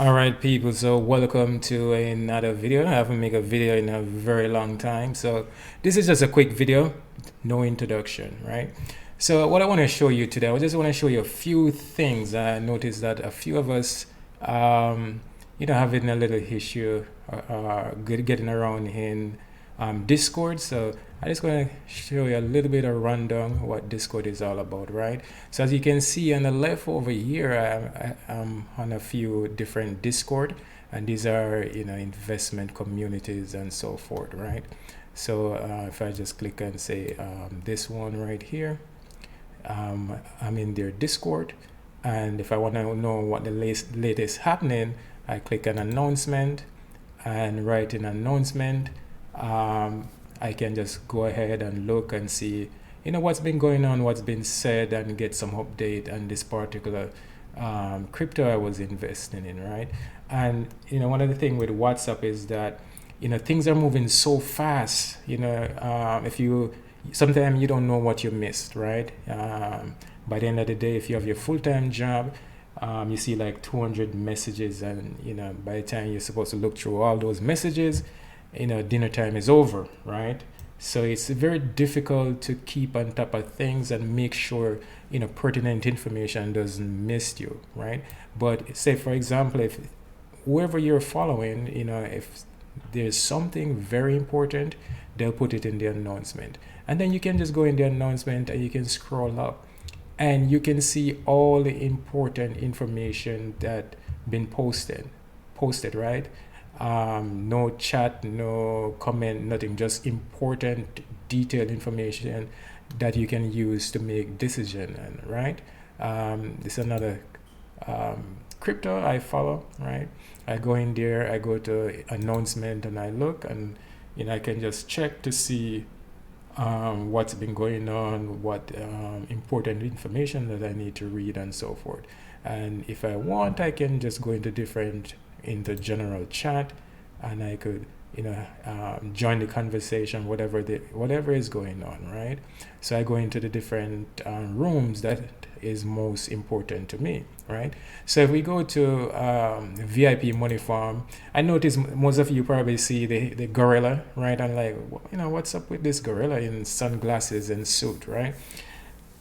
All right, people. So welcome to another video. I haven't made a video in a very long time. So this is just a quick video, no introduction, right? So what I want to show you today, I just want to show you a few things. I noticed that a few of us, having a little issue, getting around in Discord. So I just going to show you a little bit of rundown what Discord is all about, right? So as you can see on the left over here, I'm on a few different Discord, and these are investment communities and so forth, right? So if I just click and say this one right here, I'm in their Discord, and if I want to know what the latest happening, I click an announcement, and write in announcement. I can just go ahead and look and see, what's been going on, what's been said, and get some update on this particular crypto I was investing in, right? And one of the things with WhatsApp is that things are moving so fast. If you sometimes you don't know what you missed, right? By the end of the day, if you have your full-time job, you see like 200 messages, and by the time you're supposed to look through all those messages, dinner time is over, right? So it's very difficult to keep on top of things and make sure pertinent information doesn't miss you, right? But say, for example, if whoever you're following, if there's something very important, they'll put it in the announcement, and then you can just go in the announcement and you can scroll up, and you can see all the important information that been posted, right? No chat, no comment, nothing, just important detailed information that you can use to make decision, right? This is another crypto I follow, right? I go in there, I go to announcement, and I look, and I can just check to see what's been going on, what important information that I need to read, and so forth. And if I want, I can just go into general chat, and I could join the conversation, whatever is going on, right? So I go into the different rooms that is most important to me, right? So if we go to VIP money farm, I notice most of you probably see the gorilla, right? And like, what's up with this gorilla in sunglasses and suit, right?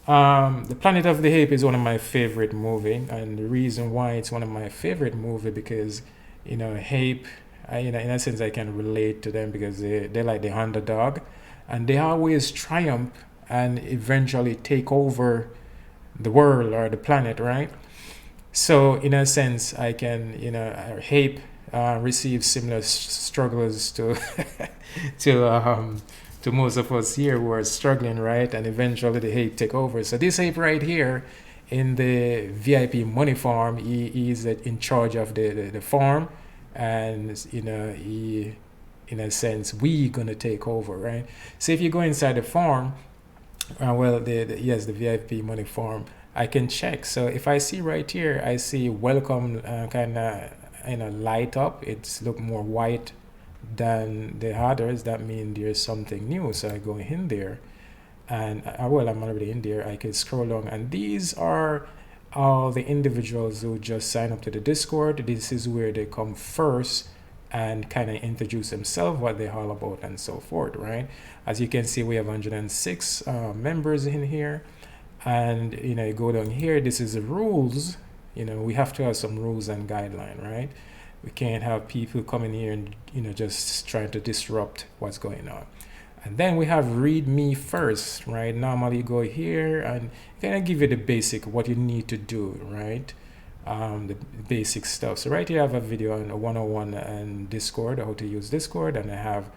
The Planet of the Apes is one of my favorite movie, and the reason why it's one of my favorite movie because ape, in a sense I can relate to them because they're like the underdog, and they always triumph and eventually take over the world or the planet, right? So in a sense I can ape receive similar struggles to to most of us here who are struggling, right? And eventually the ape take over. So this ape right here in the VIP money farm, he is in charge of the farm, and he, in a sense, we gonna take over, right? So if you go inside the farm, yes, the VIP money farm, I can check. So if I see right here, I see welcome kind of light up. It's look more white than the others. That means there's something new. So I go in there, and I'm already in there. I can scroll down, and these are all the individuals who just sign up to the Discord. This is where they come first and kind of introduce themselves, what they're all about, and so forth, right? As you can see, we have 106 members in here, and you go down here. This is the rules. We have to have some rules and guideline, right? We can't have people coming here and just trying to disrupt what's going on. And then we have read me first, right? Normally you go here and kind of give you the basic, what you need to do, right? The basic stuff. So right here I have a video on a 101 and Discord, how to use Discord, and I have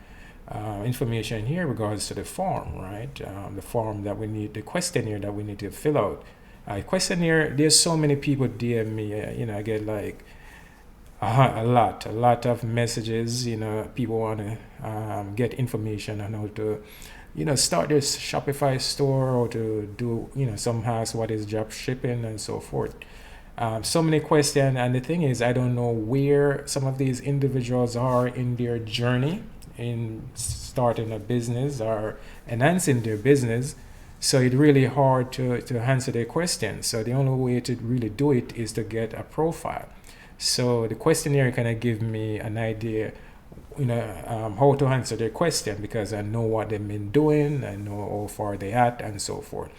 information here regards to the form, right? The form that we need, the questionnaire that we need to fill out. Questionnaire, there's so many people DM me, I get like a lot of messages. People want to get information on how to start this Shopify store, or to do some ask what is drop shipping and so forth. So many questions, and the thing is, I don't know where some of these individuals are in their journey in starting a business or enhancing their business. So it's really hard to answer their questions. So the only way to really do it is to get a profile. So the questionnaire kind of give me an idea, how to answer their question, because I know what they've been doing, I know how far they at, and so forth.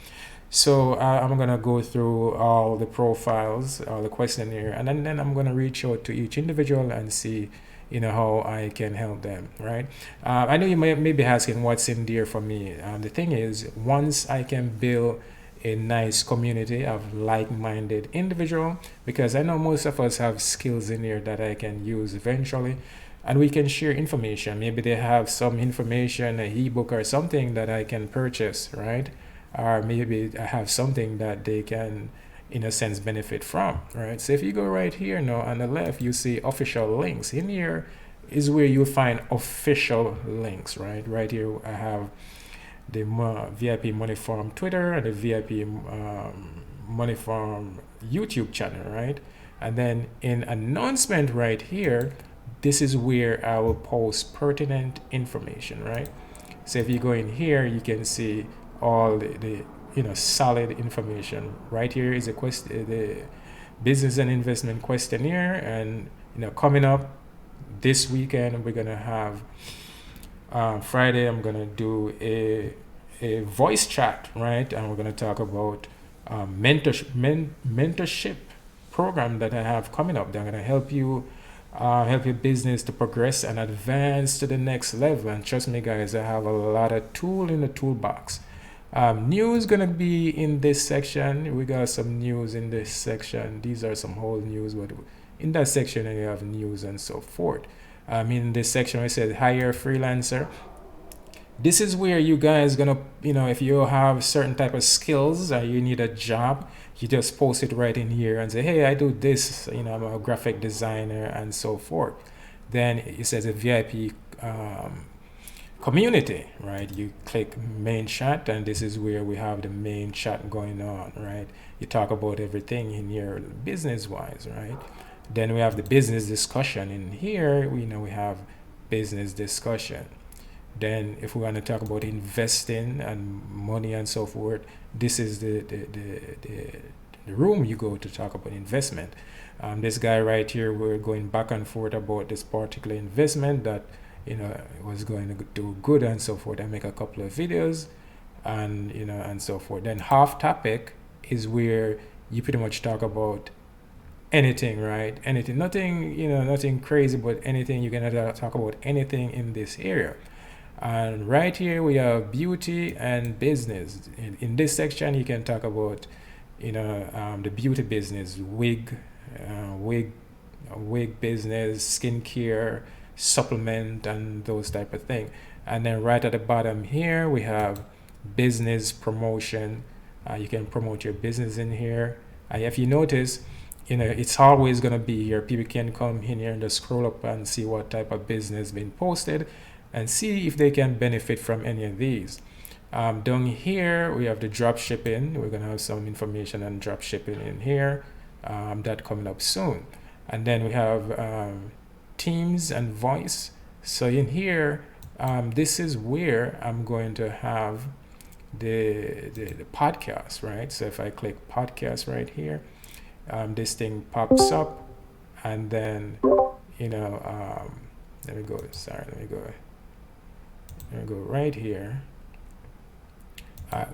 So I'm gonna go through all the profiles, all the questionnaire, and then I'm gonna reach out to each individual and see, how I can help them, right? I know you may be asking what's in there for me. The thing is, once I can build a nice community of like-minded individual, because I know most of us have skills in here that I can use eventually, and we can share information. Maybe they have some information, an ebook or something that I can purchase, right? Or maybe I have something that they can, in a sense, benefit from, right? So if you go right here now on the left, you see official links. In here is where you find official links, right? Right here I have the VIP Money Farm Twitter and the VIP Money Farm YouTube channel, right? And then in announcement right here, this is where I will post pertinent information, right? So if you go in here, you can see all the solid information. Right here is the business and investment questionnaire, and coming up this weekend we're gonna have Friday. I'm gonna do a voice chat, right? And we're gonna talk about mentorship program that I have coming up. They're gonna help your business to progress and advance to the next level. And trust me, guys, I have a lot of tool in the toolbox. News gonna be in this section. We got some news in this section. These are some whole news, but in that section you have news and so forth. In this section I said hire freelancer. This is where you guys gonna, if you have certain type of skills or you need a job, you just post it right in here and say, hey, I do this, I'm a graphic designer and so forth. Then it says a VIP community, right? You click main chat, and this is where we have the main chat going on, right? You talk about everything in here business wise, right? Then we have the business discussion in here. We have business discussion. Then if we want to talk about investing and money and so forth, this is the room you go to talk about investment. This guy right here, we're going back and forth about this particular investment that was going to do good and so forth. I make a couple of videos and and so forth. Then half topic is where you pretty much talk about anything, right? Anything, nothing crazy, but anything. You can talk about anything in this area. And right here we have beauty and business. In this section you can talk about the beauty business, wig business, skincare, supplement, and those type of thing. And then right at the bottom here we have business promotion. You can promote your business in here. If you notice, it's always going to be here. People can come in here and just scroll up and see what type of business been posted and see if they can benefit from any of these. Down here we have the drop shipping. We're going to have some information on drop shipping in here, that coming up soon. And then we have Teams and voice. So in here, this is where I'm going to have the podcast, right? So if I click podcast right here, this thing pops up, and then let me go right here.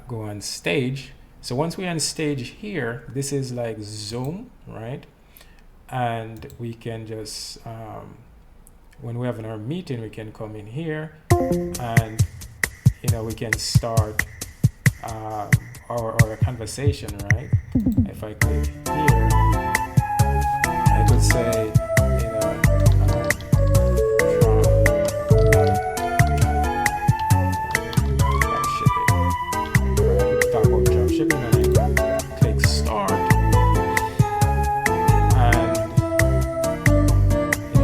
Go on stage. So once we're on stage here, this is like Zoom, right? And we can just when we have our meeting, we can come in here and we can start our conversation, right? If I click here, I could say shipping, and I click start, and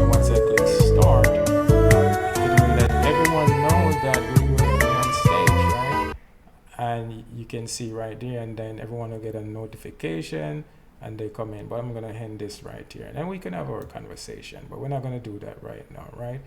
once I click start, it will let everyone know that we will be on stage, right? And you can see right there, and then everyone will get a notification and they come in. But I'm gonna end this right here, and then we can have our conversation, but we're not gonna do that right now, right?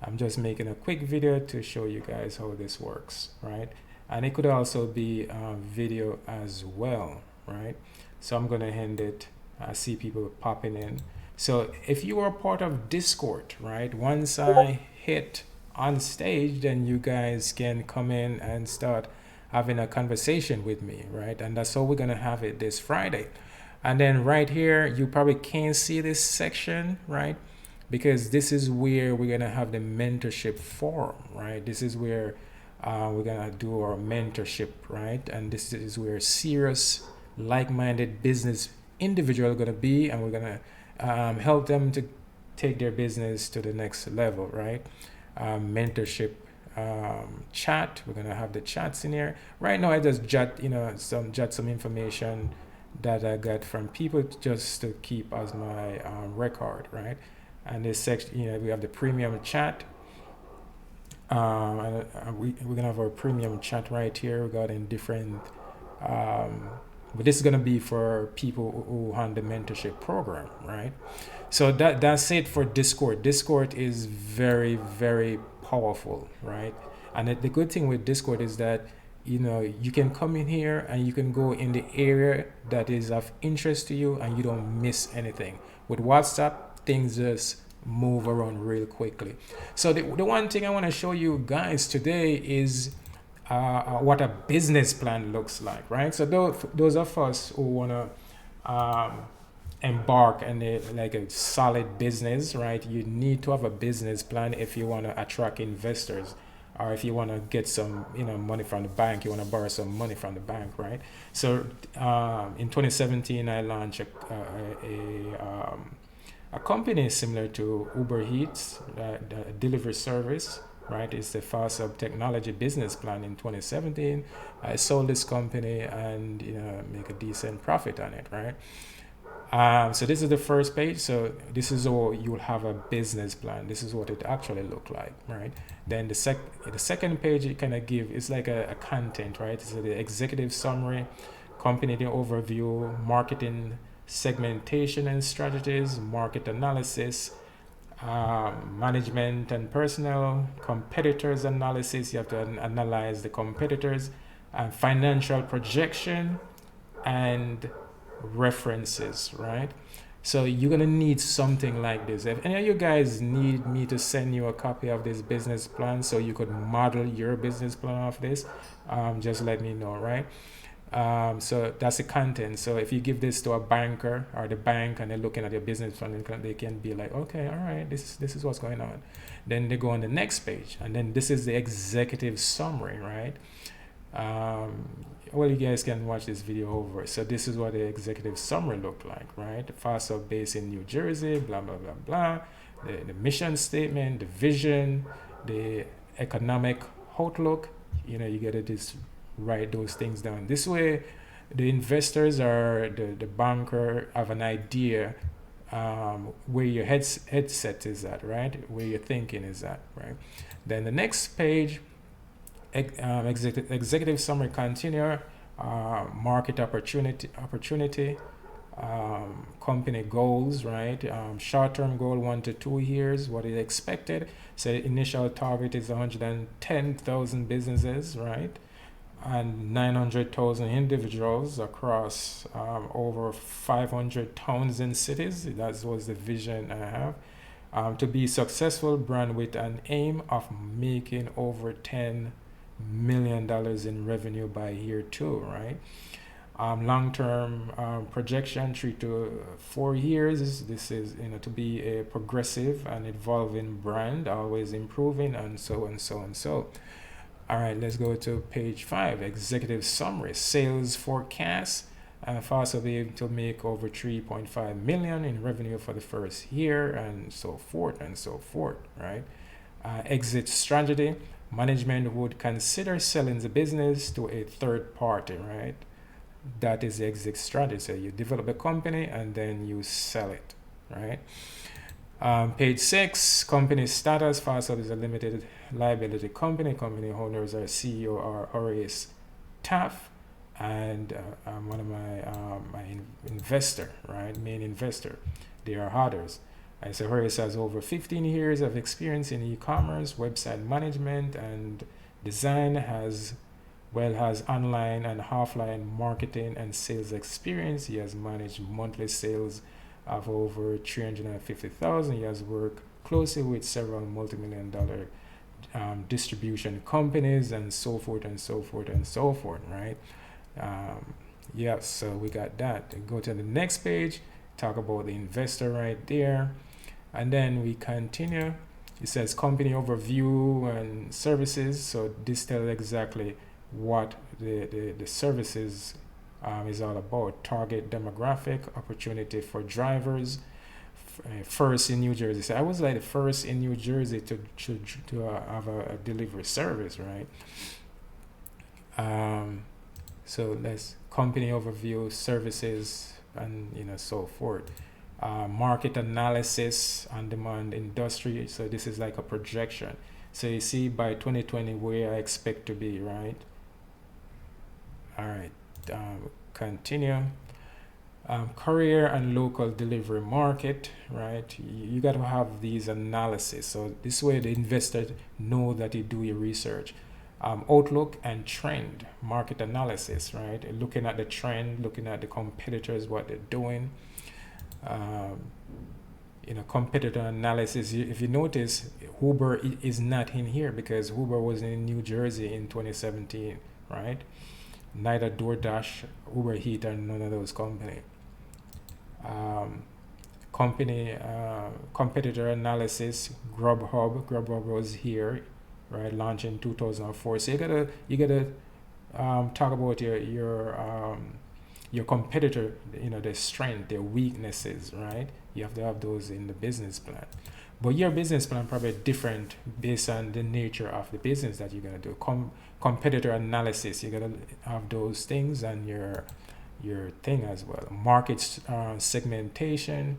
I'm just making a quick video to show you guys how this works, right? And it could also be video as well, right? So I'm gonna end it. I see people popping in. So if you are part of Discord, right, once I hit on stage, then you guys can come in and start having a conversation with me, right? And that's how we're gonna have it this Friday. And then right here, you probably can't see this section, right? Because this is where we're gonna have the mentorship forum, right? This is where we're gonna do our mentorship, right? And this is where serious, like-minded business individual are gonna be, and we're gonna help them to take their business to the next level, right? Mentorship chat. We're gonna have the chats in here. Right now, I just jot some information that I got from people just to keep as my record, right? And this section, we have the premium chat. We're gonna have our premium chat right here regarding different. But this is gonna be for people who on the mentorship program, right? So that's it for Discord. Discord is very, very powerful, right? And the good thing with Discord is that you can come in here and you can go in the area that is of interest to you and you don't miss anything. With WhatsApp, things just move around real quickly. So the one thing I want to show you guys today is what a business plan looks like, right? So those of us who want to embark on a solid business, right? You need to have a business plan if you want to attract investors, or if you want to get some money from the bank, you want to borrow some money from the bank, right? So in 2017, I launched a company similar to Uber Eats, the delivery service, right? It's the Fast Up Technology business plan in 2017. I sold this company and make a decent profit on it, right? So this is the first page. So this is how you'll have a business plan. This is what it actually look like, right? Then the second page it kind of give is like a content, right? So the executive summary, company overview, marketing segmentation and strategies, market analysis, management and personnel, competitors analysis. You have to analyze the competitors, financial projection, and references, right? So you're gonna need something like this. If any of you guys need me to send you a copy of this business plan so you could model your business plan off this, just let me know, right? So that's the content. So if you give this to a banker or the bank and they're looking at your business plan, they can be like, okay, all right, this is what's going on. Then they go on the next page, and then this is the executive summary, right? Well, you guys can watch this video over. So this is what the executive summary looked like, right? Fast Up based in New Jersey, blah, blah, blah, blah. The mission statement, the vision, the economic outlook. You gotta just write those things down. This way, the investors or the banker have an idea where your headset is at, right? Where your thinking is at, right? Then the next page, executive summary continue, market opportunity, company goals, right? Short-term goal 1 to 2 years, what is expected. So initial target is 110,000 businesses, right? And 900,000 individuals across over 500 towns and cities. That was the vision I have. To be successful brand with an aim of making over $10 million in revenue by year 2, right? Long-term projection 3 to 4 years. This is to be a progressive and evolving brand, always improving, and so and so and so. All right, let's go to page 5, executive summary, sales forecast. Fast will be able to make over 3.5 million in revenue for the first year, and so forth, right? Exit strategy, management would consider selling the business to a third party, right? That is the exit strategy. So you develop a company and then you sell it, right? Page 6, company status. Fastweb is a limited liability company. Company owners are CEO or Horace Taff, and one of my investor, right, main investor. They are others. So Horace has over 15 years of experience in e-commerce, website management, and design. Has online and offline marketing and sales experience. He has managed monthly sales of over 350,000. He has worked closely with several multi-million-dollar distribution companies and so forth and so forth and so forth, right? Yeah, so we got that. Go to the next page, talk about the investor right there, and then we continue. It says company overview and services. So this tells exactly what the services is all about. Target demographic, opportunity for drivers. First in New Jersey. So I was like the first in New Jersey to have a delivery service, right? So let's company overview, services, and so forth. Market analysis on demand industry. So this is like a projection. So you see by 2020 where I expect to be, right? All right, continue. Courier and local delivery market, right? You got to have these analysis. So this way the investor know that you do your research. Outlook and trend, market analysis, right? Looking at the trend, looking at the competitors, what they're doing. Competitor analysis. If you notice, Uber is not in here because Uber was in New Jersey in 2017, right? Neither DoorDash, Uber Eats, and none of those companies. Competitor analysis. Grubhub was here, right? Launched in 2004. So you gotta talk about your competitor, their strength, their weaknesses, right? You have to have those in the business plan. But your business plan probably different based on the nature of the business that you're gonna do. Competitor analysis, you gotta have those things and your thing as well. Market segmentation,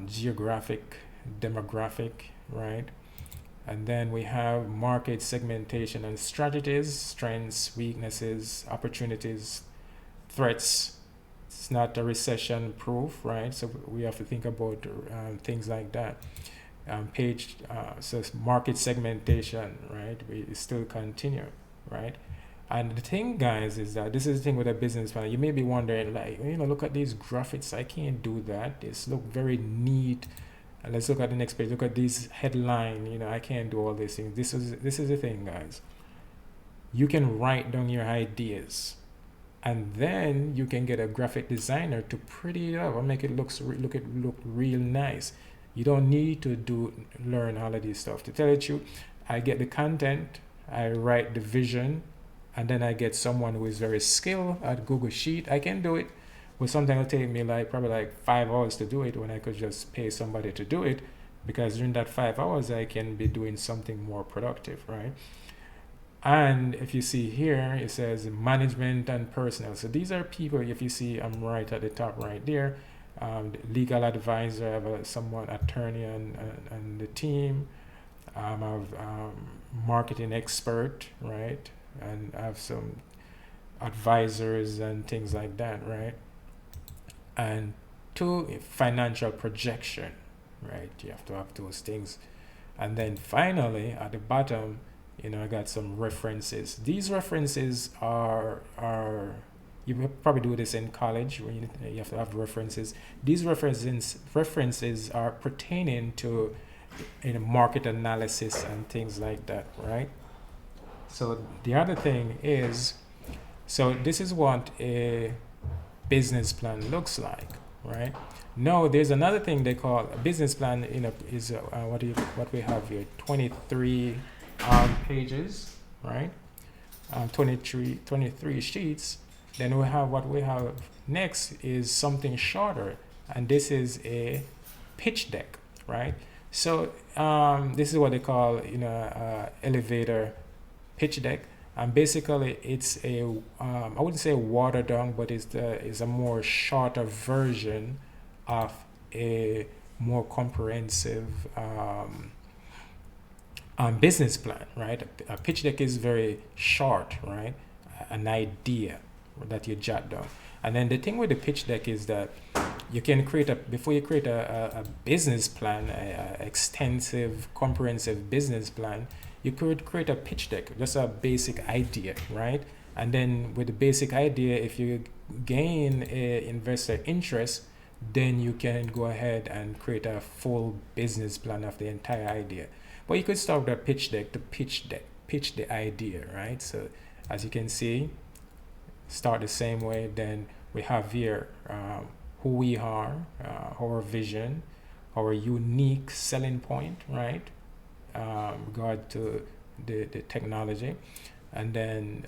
geographic, demographic, right? And then we have market segmentation and strategies, strengths, weaknesses, opportunities, threats. It's not a recession proof, right? So we have to think about things like that. So market segmentation, right? We still continue, right? And the thing, guys, is that this is the thing with a business plan. You may be wondering, like, look at these graphics. I can't do that. This look very neat. And let's look at the next page. Look at this headline. I can't do all these things. This is the thing, guys. You can write down your ideas, and then you can get a graphic designer to pretty it up and make it look real nice. You don't need to learn all of this stuff. To tell you the truth, I get the content, I write the vision, and then I get someone who is very skilled at Google Sheet. I can do it, but sometimes it'll take me probably 5 hours to do it when I could just pay somebody to do it, because during that 5 hours I can be doing something more productive, right? And if you see here, it says management and personnel. So these are people, if you see, I'm right at the top right there. Legal advisor, I have someone, attorney and the team. I have marketing expert, right? And I have some advisors and things like that, right? And 2, financial projection, right? You have to have those things. And then finally, at the bottom, I got some references. These references are you probably do this in college when you have to have references. These references are pertaining to market analysis and things like that, right? So the other thing is, so this is what a business plan looks like, right? Now there's another thing they call a business plan. Is what we have here, 23 pages, right? 23 sheets. Then we have what we have next is something shorter, and this is a pitch deck, right? So this is what they call elevator pitch deck, and basically it's a I wouldn't say watered down, but it's a more shorter version of a more comprehensive business plan, right? A pitch deck is very short, right? An idea that you jot down. And then the thing with the pitch deck is that you can before you create a business plan, a extensive, comprehensive business plan, you could create a pitch deck, just a basic idea, right? And then with the basic idea, if you gain a investor interest, then you can go ahead and create a full business plan of the entire idea. But you could start with a pitch deck to pitch the idea, right? So as you can see, start the same way. Then we have here who we are, our vision, our unique selling point, right? Regard to the technology. And then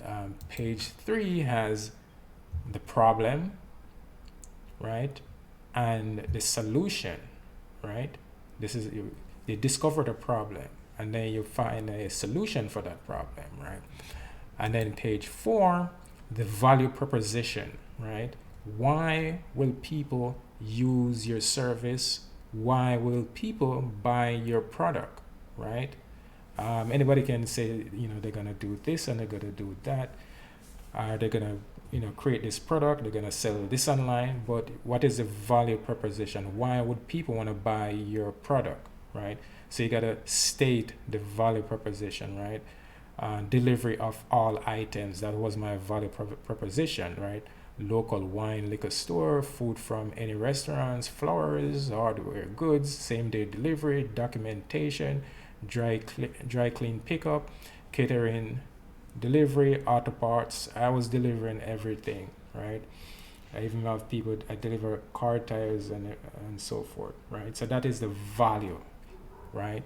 page 3 has the problem, right? And the solution, right? This is you discover the problem, and then you find a solution for that problem, right? And then page 4, the value proposition, right? Why will people use your service? Why will people buy your product, right? Anybody can say, they're gonna do this and they're gonna do that. They're gonna, create this product. They're gonna sell this online. But what is the value proposition? Why would people want to buy your product, right? So you gotta state the value proposition, right? Delivery of all items. That was my value proposition, right? Local wine, liquor store, food from any restaurants, flowers, hardware goods, same day delivery, documentation, dry clean pickup, catering, delivery, auto parts. I was delivering everything, right? I even have people, I deliver car tires and so forth, right? So that is the value, right?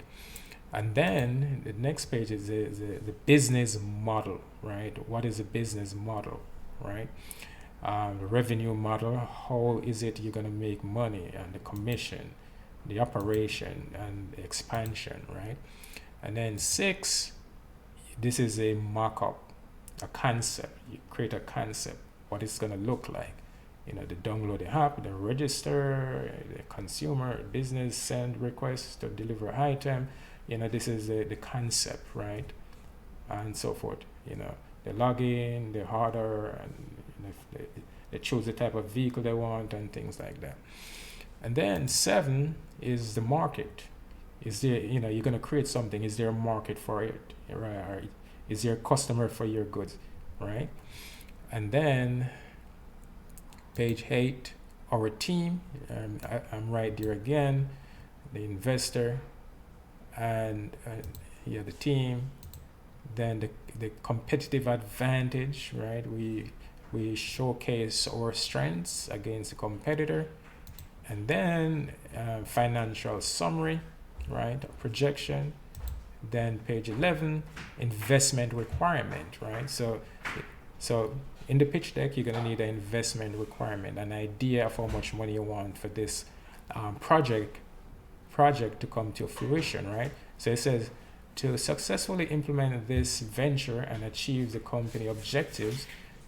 And then the next page is the business model, right? What is the business model, right? The revenue model, how is it you're going to make money, and the commission, the operation, and the expansion, right? And then 6, this is a mock-up, a concept. You create a concept, what it's going to look like. The download the app, the register, the consumer, business, send requests to deliver item. This is the concept, right? And so forth. The login, the order, and if they choose the type of vehicle they want and things like that. And then 7 is the market. Is there, you're going to create something. Is there a market for it, right? Or is there a customer for your goods, right? And then page 8, our team. I'm right there again. The investor and the team. Then the competitive advantage, right? We showcase our strengths against the competitor. And then financial summary, right? Projection. Then page 11, investment requirement, right? So in the pitch deck, you're gonna need an investment requirement, an idea of how much money you want for this project to come to fruition, right? So it says, to successfully implement this venture and achieve the company objectives,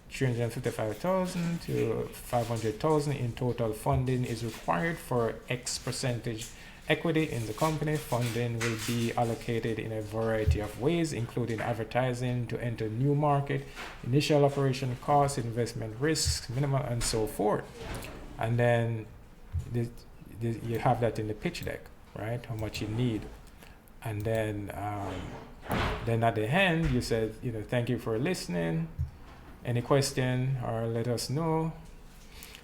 355,000 to 500,000 in total funding is required for X percentage equity in the company. Funding will be allocated in a variety of ways, including advertising to enter new market, initial operation costs, investment risks, minimal, and so forth. And then you have that in the pitch deck, right? How much you need. And then at the end, you said, thank you for listening. Any question, or let us know.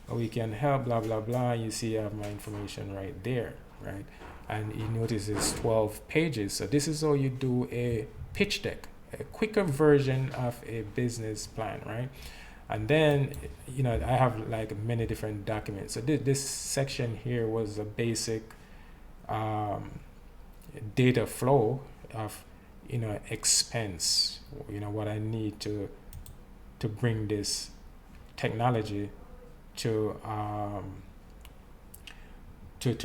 We can help, blah, blah, blah. You see I have my information right there, right? And you notice it's 12 pages. So this is how you do a pitch deck, a quicker version of a business plan, right? And then, I have like many different documents. So this section here was a basic data flow of, expense, what I need to bring this technology to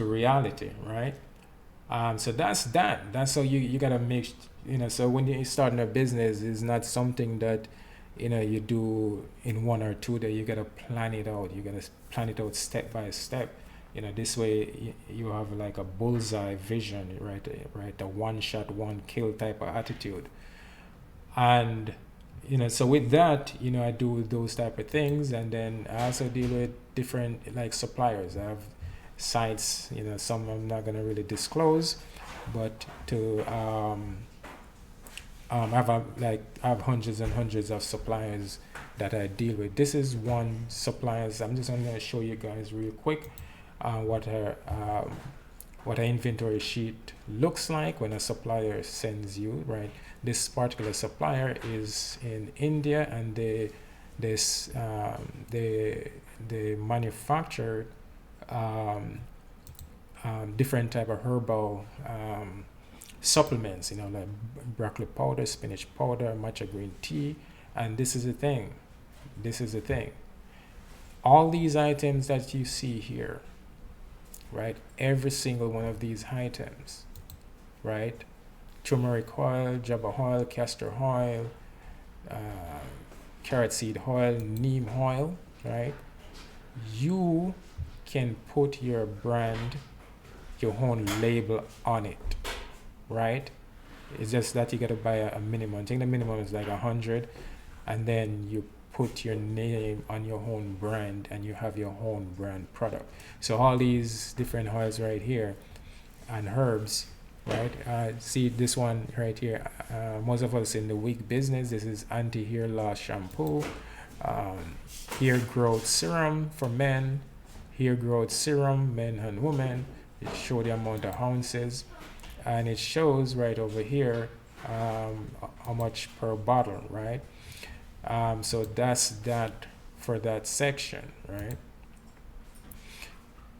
reality, right? So that's how you gotta make, so when you're starting a business, it's not something that you do in 1 or 2 days. You gotta plan it out. You gotta plan it out step by step. This way you have like a bullseye vision, right? A one shot, one kill type of attitude. And so with that, I do those type of things. And then I also deal with different like suppliers. I have sites, some I'm not gonna really disclose, but to I have hundreds and hundreds of suppliers that I deal with. This is one suppliers. I'm just gonna show you guys real quick. what our inventory sheet looks like when a supplier sends you, right? This particular supplier is in India, and they manufacture um, different type of herbal supplements, like broccoli powder, spinach powder, matcha green tea. And this is the thing. This is the thing. All these items that you see here, right? Every single one of these items, right? Turmeric oil, jaba oil, castor oil, uh, carrot seed oil, neem oil, right? You can put your brand, your own label on it, right? It's just that you gotta buy a minimum. I think the minimum is like 100, and then you put your name on your own brand, and you have your own brand product. So all these different oils right here and herbs, right? See this one right here. Most of us in the wig business, this is anti-hair loss shampoo, hair growth serum for men, hair growth serum, men and women. It shows the amount of ounces, and it shows right over here how much per bottle, right? So that's that for that section, right?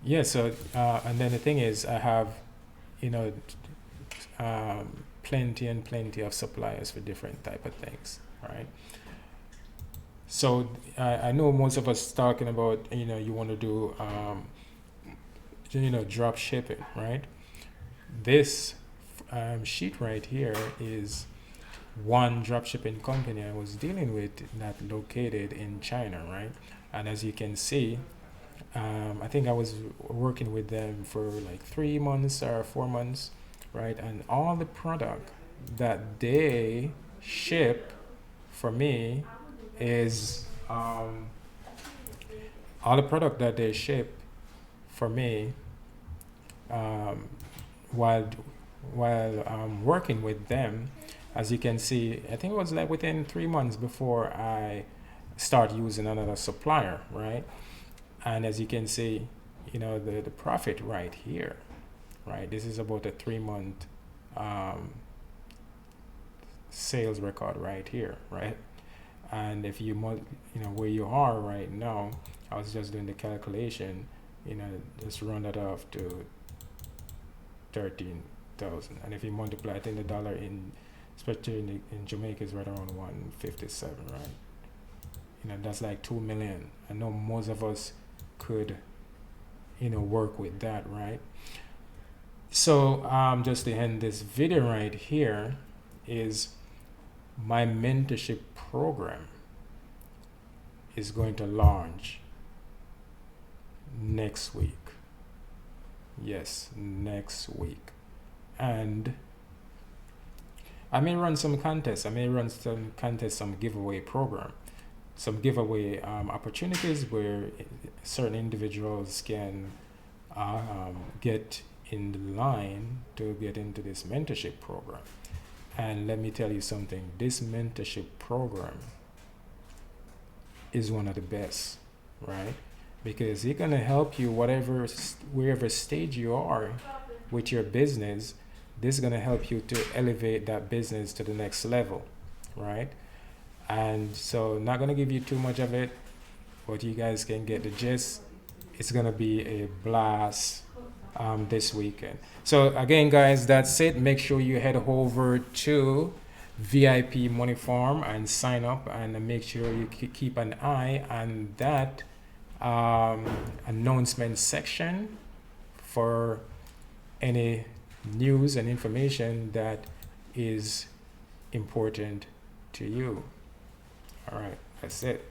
Yeah. So and then the thing is, I have, you know, plenty and plenty of suppliers for different type of things, right? So I know most of us talking about, you want to do drop shipping, right? This sheet right here is one drop shipping company I was dealing with, that located in China, right? And as you can see, I think I was working with them for like 3 months or 4 months, right? And all the product that they ship for me is all the product that they ship for me, um, while working with them. As you can see, I think it was like within 3 months before I start using another supplier, right? And as you can see, the profit right here, right? This is about a 3 month sales record right here, right? And if you where you are right now, I was just doing the calculation, just round it off to 13,000. And if you multiply, I think the dollar especially in Jamaica is right around 157, right? That's like 2 million. I know most of us could, work with that, right? So just to end this video right here, is my mentorship program is going to launch next week. Yes, next week. And I may run some contests. Some giveaway program, some giveaway opportunities where certain individuals can get in the line to get into this mentorship program. And let me tell you something, this mentorship program is one of the best, right? Because it's going to help you wherever stage you are with your business. This is going to help you to elevate that business to the next level, right? And so, not going to give you too much of it, but you guys can get the gist. It's going to be a blast this weekend. So again, guys, that's it. Make sure you head over to VIP Money Farm and sign up, and make sure you keep an eye on that announcement section for any news and information that is important to you. All right, that's it.